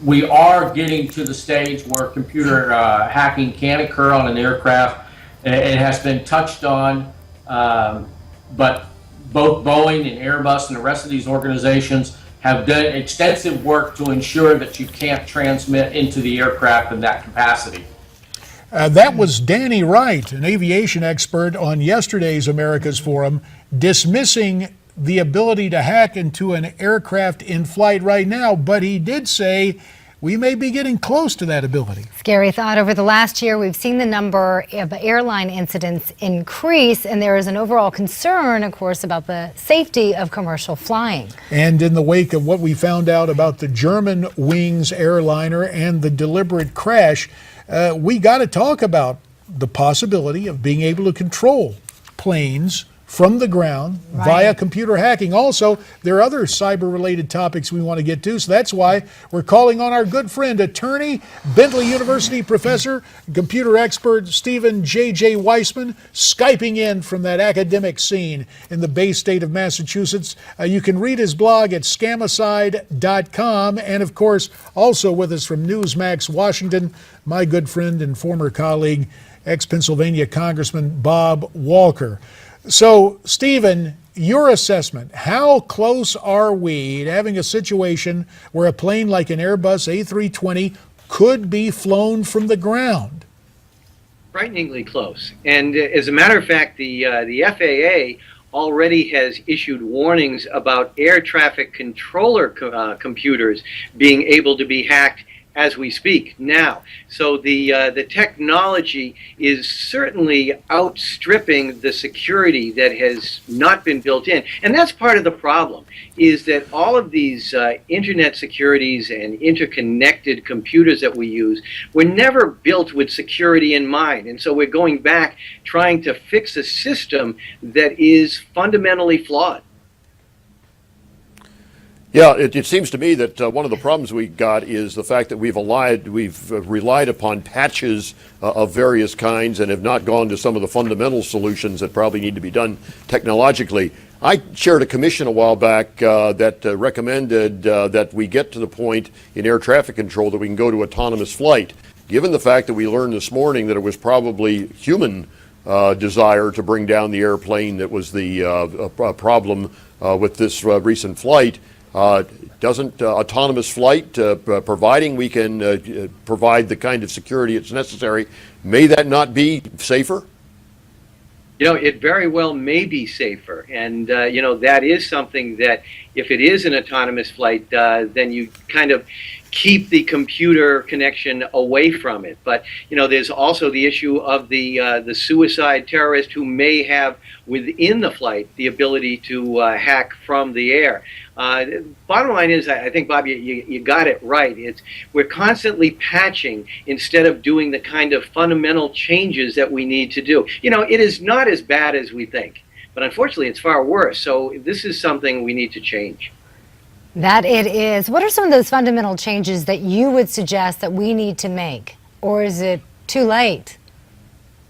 we are getting to the stage where computer hacking can occur on an aircraft. It has been touched on, but both Boeing and Airbus and the rest of these organizations have done extensive work to ensure that you can't transmit into the aircraft in that capacity. That was Danny Wright, an aviation expert, on yesterday's America's Forum, dismissing the ability to hack into an aircraft in flight right now, but he did say we may be getting close to that ability. Scary thought. Over the last year, we've seen the number of airline incidents increase, and there is an overall concern, of course, about the safety of commercial flying. And in the wake of what we found out about the German Wings airliner and the deliberate crash, we got to talk about the possibility of being able to control planes from the ground via computer hacking. Also, there are other cyber-related topics we want to get to, so that's why we're calling on our good friend, attorney, Bentley University professor, computer expert Stephen J.J. Weisman, Skyping in from that academic scene in the Bay State of Massachusetts. You can read his blog at scamicide.com, and of course, also with us from Newsmax Washington, my good friend and former colleague, ex-Pennsylvania Congressman Bob Walker. So, Stephen, your assessment, how close are we to having a situation where a plane like an Airbus A320 could be flown from the ground? Frighteningly close. And as a matter of fact, the FAA already has issued warnings about air traffic controller computers being able to be hacked as we speak now. So the technology is certainly outstripping the security that has not been built in. And that's part of the problem, is that all of these internet securities and interconnected computers that we use were never built with security in mind. And so we're going back trying to fix a system that is fundamentally flawed. Yeah, it seems to me that one of the problems we got is the fact that we've relied upon patches of various kinds and have not gone to some of the fundamental solutions that probably need to be done technologically. I chaired a commission a while back that recommended that we get to the point in air traffic control that we can go to autonomous flight. Given the fact that we learned this morning that it was probably human desire to bring down the airplane that was the problem with this recent flight, doesn't autonomous flight, providing we can provide the kind of security that's necessary, may that not be safer? You know, it very well may be safer. And, you know, that is something that if it is an autonomous flight, then you kind of keep the computer connection away from it. But, you know, there's also the issue of the suicide terrorist who may have within the flight the ability to hack from the air. Bottom line is, I think, Bob, you got it right. We're constantly patching instead of doing the kind of fundamental changes that we need to do. You know, it is not as bad as we think, but unfortunately it's far worse. So this is something we need to change. That it is. What are some of those fundamental changes that you would suggest that we need to make? Or is it too late?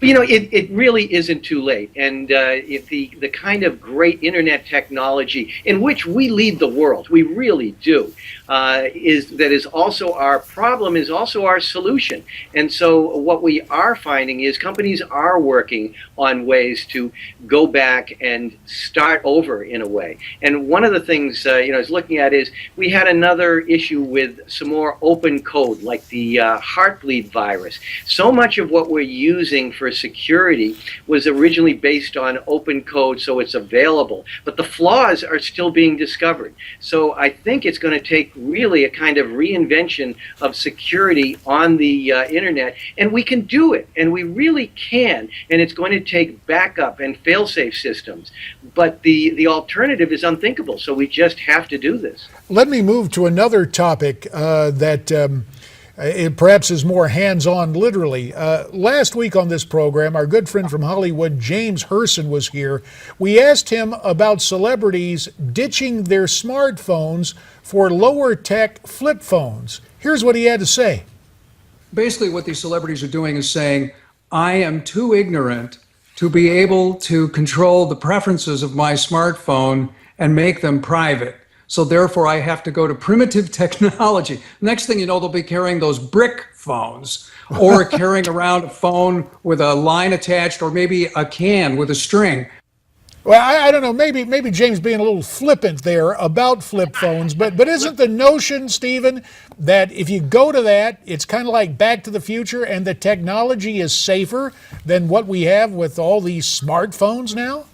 You know, it really isn't too late. And the kind of great internet technology in which we lead the world, we really do, is also our problem, is also our solution. And so what we are finding is companies are working on ways to go back and start over in a way. And one of the things, you know, I was looking at is we had another issue with some more open code, like the Heartbleed virus. So much of what we're using for security was originally based on open code, so it's available, but the flaws are still being discovered. So I think it's going to take really a kind of reinvention of security on the internet, and we can do it, and we really can, and it's going to take backup and fail-safe systems, but the alternative is unthinkable, so we just have to do this. Let me move to another topic that it perhaps is more hands-on, literally. Last week on this program, our good friend from Hollywood, James Herson, was here. We asked him about celebrities ditching their smartphones for lower-tech flip phones. Here's what he had to say. Basically, what these celebrities are doing is saying, I am too ignorant to be able to control the preferences of my smartphone and make them private. So therefore, I have to go to primitive technology. Next thing you know, they'll be carrying those brick phones or carrying around a phone with a line attached or maybe a can with a string. Well, I don't know. Maybe James being a little flippant there about flip phones, but isn't the notion, Stephen, that if you go to that, it's kind of like Back to the Future, and the technology is safer than what we have with all these smartphones now?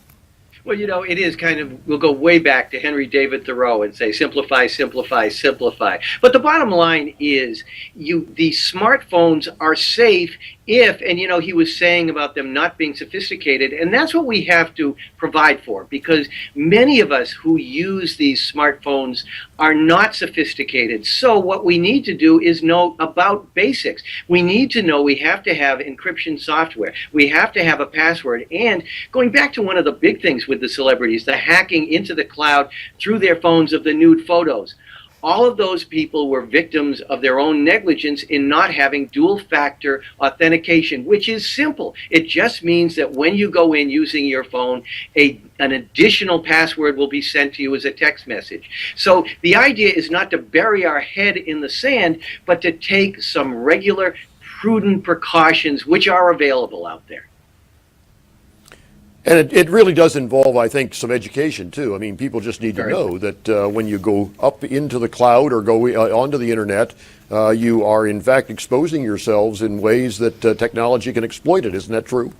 Well, it is kind of, we'll go way back to Henry David Thoreau and say, simplify, simplify, simplify. But the bottom line is, the smartphones are safe if, and he was saying about them not being sophisticated, and that's what we have to provide for, because many of us who use these smartphones are not sophisticated. So what we need to do is know about basics. We need to know we have to have encryption software. We have to have a password. And going back to one of the big things with the celebrities, the hacking into the cloud through their phones of the nude photos. All of those people were victims of their own negligence in not having dual-factor authentication, which is simple. It just means that when you go in using your phone, an additional password will be sent to you as a text message. So the idea is not to bury our head in the sand, but to take some regular, prudent precautions which are available out there. And it really does involve, I think, some education, too. I mean, people just need to know that when you go up into the cloud or go onto the internet, you are, in fact, exposing yourselves in ways that technology can exploit it. Isn't that true?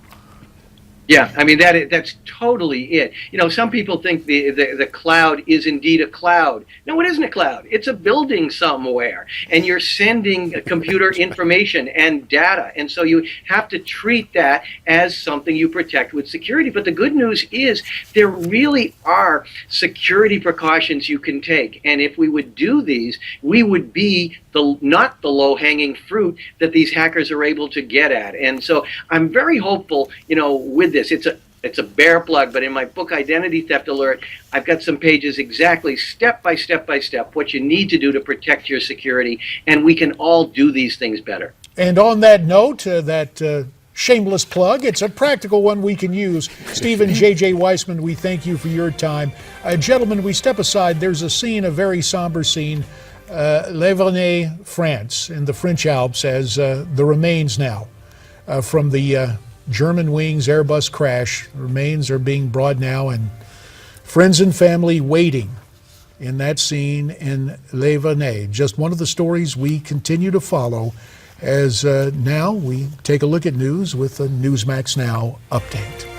Yeah, I mean, that's totally it. Some people think the cloud is indeed a cloud. No, it isn't a cloud. It's a building somewhere, and you're sending computer information and data, and so you have to treat that as something you protect with security. But the good news is there really are security precautions you can take, and if we would do these, we would be not the low-hanging fruit that these hackers are able to get at. And so I'm very hopeful, with this. It's a bare plug, but in my book, Identity Theft Alert, I've got some pages exactly step by step by step what you need to do to protect your security, and we can all do these things better. And on that note, that shameless plug, it's a practical one we can use. Stephen J.J. Weisman, we thank you for your time. Gentlemen, we step aside. There's a scene, a very somber scene, Les Vernets, France, in the French Alps, as the remains now from the German wings Airbus crash. Remains are being brought now, and friends and family waiting in that scene in Les Vernets. Just one of the stories we continue to follow as now we take a look at news with a Newsmax Now update.